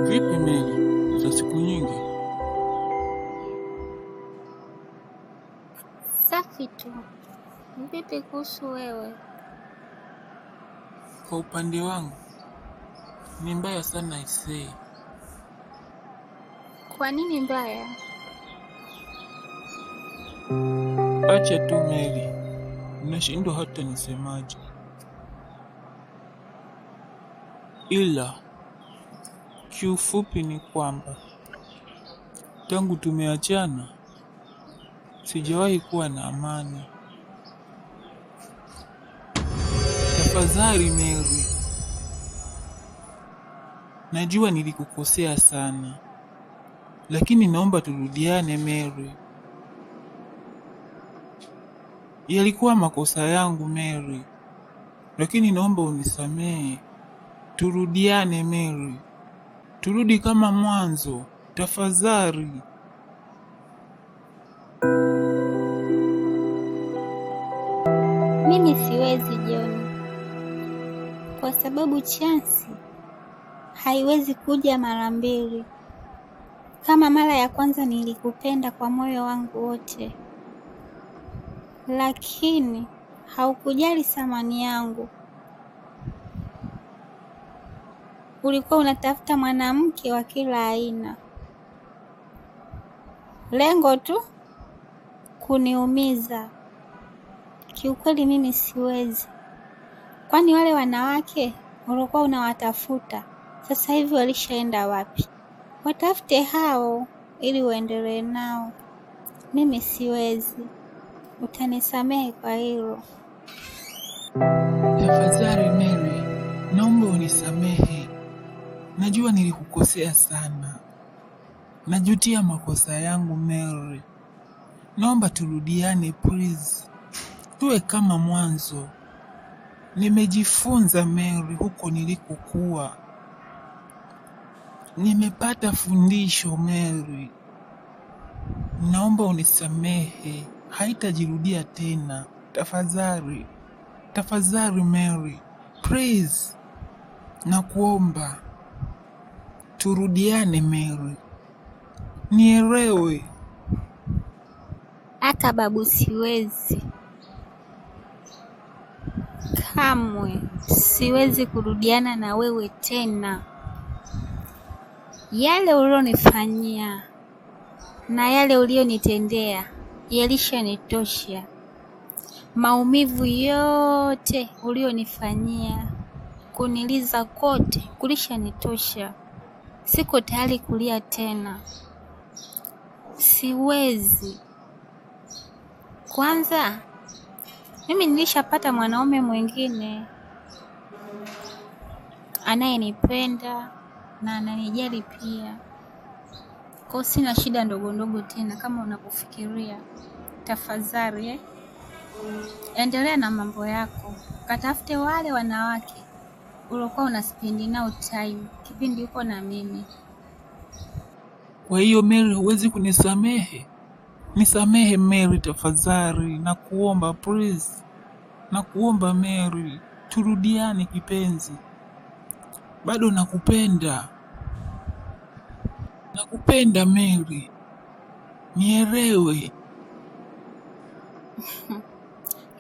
Vipi Meli, za siku nyingi? Safi tu. Vipi kuhusu wewe? Kwa upande wangu ni mbaya sana isee. Kwa nini mbaya? Acha tu Meli, nashindwa hata nisemaje, ila kiufupi ni kwamba tangu tumeachana sijawahi kuwa na amani. Tafadhali Mary, najua nilikukosea sana, lakini naomba turudiane Mary. Yalikuwa makosa yangu Mary, lakini naomba unisamehe. Turudiane Mary, turudi kama mwanzo tafadhali. Mimi siwezi John, kwa sababu chansi haiwezi kuja mara mbili. Kama mara ya kwanza nilikupenda kwa moyo wangu wote, lakini haukujali thamani yangu. Ulikuwa unatafuta mwanamke wa kila aina, lengo tu kuniumiza. Kiukweli mimi siwezi, kwani wale wanawake ulikuwa unawatafuta sasa hivi walishaenda wapi? Watafute hao ili uendelee nao. Mimi siwezi, utanisamehe kwa hilo. Tafadhali Mary, naomba unisamehe. Najua nilikukosea sana, najutia makosa yangu Mary. Naomba turudiane please, tuwe kama mwanzo. Nimejifunza Mary huko nilikokuwa, nimepata fundisho Mary. Naomba unisamehe, haitajirudia tena. Tafadhali, tafadhali Mary, please, nakuomba turudiane Mary, nielewe. Aka babu, siwezi kamwe, siwezi kurudiana na wewe tena. Yale ulionifanyia na yale ulionitendea yalishanitosha. Maumivu yote ulionifanyia, kuniliza kote kulishanitosha. Siko tayari kulia tena, siwezi. Kwanza mimi nilishapata mwanaume mwingine anayenipenda na ananijali pia, kwa sina shida ndogo ndogo tena kama unavyofikiria. Tafadhali endelea na mambo yako, katafute wale wanawake uliokuwa unaspendi nao time kipindi uko na mimi. Kwa hiyo Mary, huwezi kunisamehe? Nisamehe Mary tafadhali, nakuomba please, nakuomba Mary, turudiane kipenzi. Bado nakupenda, nakupenda Mary, nielewe.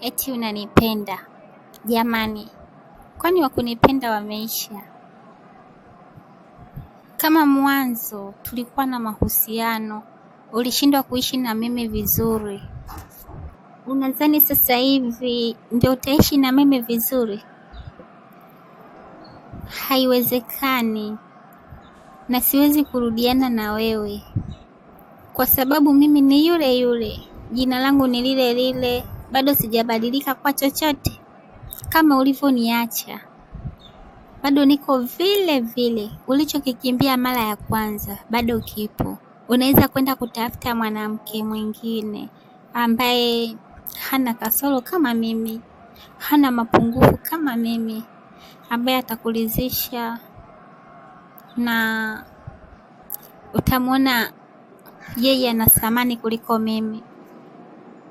Eti unanipenda? Jamani, kwani wakunipenda wameisha? Kama mwanzo tulikuwa na mahusiano, ulishindwa kuishi na mimi vizuri. Unadhani sasa hivi ndio utaishi na mimi vizuri? Haiwezekani, na siwezi kurudiana na wewe kwa sababu mimi ni yule yule, jina langu ni lile lile, bado sijabadilika kwa chochote. Kama ulivyoniacha bado niko vile vile. Ulichokikimbia mara ya kwanza bado kipo. Unaweza kwenda kutafuta mwanamke mwingine ambaye hana kasoro kama mimi, hana mapungufu kama mimi, ambaye atakuridhisha na utamwona yeye ana thamani kuliko mimi.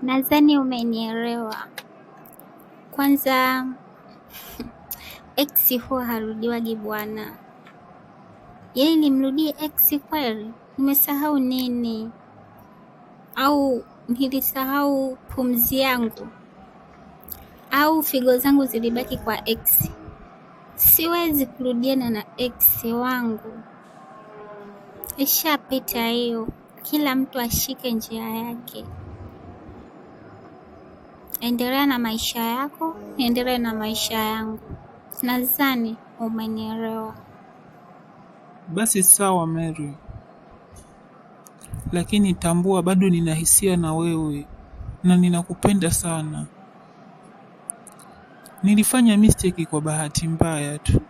Nadhani umenielewa. Kwanza ex huwa harudiwagi bwana. Yaani nimrudie ex kweli? Nimesahau nini? Au nilisahau pumzi yangu? Au figo zangu zilibaki kwa ex? Siwezi kurudiana na ex wangu. Ishapita hiyo. Kila mtu ashike njia yake. Endelea na maisha yako, endelea na maisha yangu. Nadhani umenielewa. Basi sawa Mary, lakini tambua bado nina hisia na wewe na ninakupenda sana. Nilifanya mistake kwa bahati mbaya tu,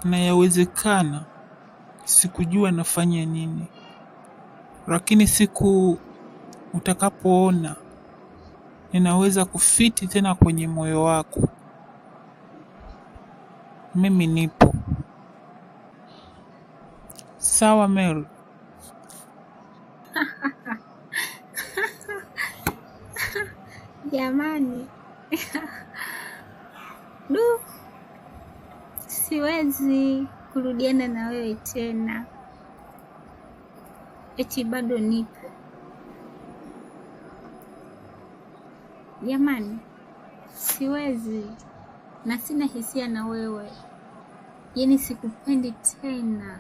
na yawezekana sikujua nafanya nini, lakini siku utakapoona ninaweza kufiti tena kwenye moyo wako, mimi nipo. Sawa Mary? Jamani. Siwezi kurudiana na wewe tena. Eti bado nipo. Jamani, siwezi na sina hisia na wewe. Yaani sikupendi tena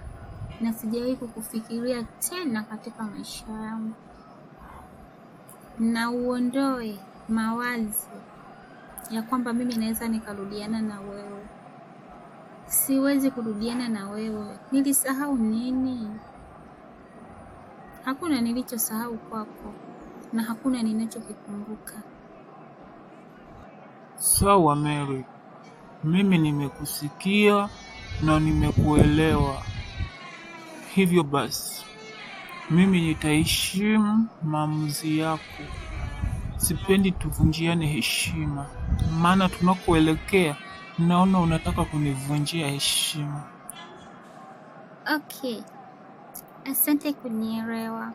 na sijawahi kukufikiria tena katika maisha yangu. Na uondoe mawazo ya kwamba mimi naweza nikarudiana na wewe. Siwezi kurudiana na wewe. Nilisahau nini? Hakuna nilichosahau kwako na hakuna ninachokikumbuka. Sawa Mary, mimi nimekusikia na nimekuelewa. Hivyo basi, mimi nitaheshimu maamuzi yako. Sipendi tuvunjiane heshima, maana tunakoelekea naona unataka kunivunjia heshima. Okay. Asante kunielewa.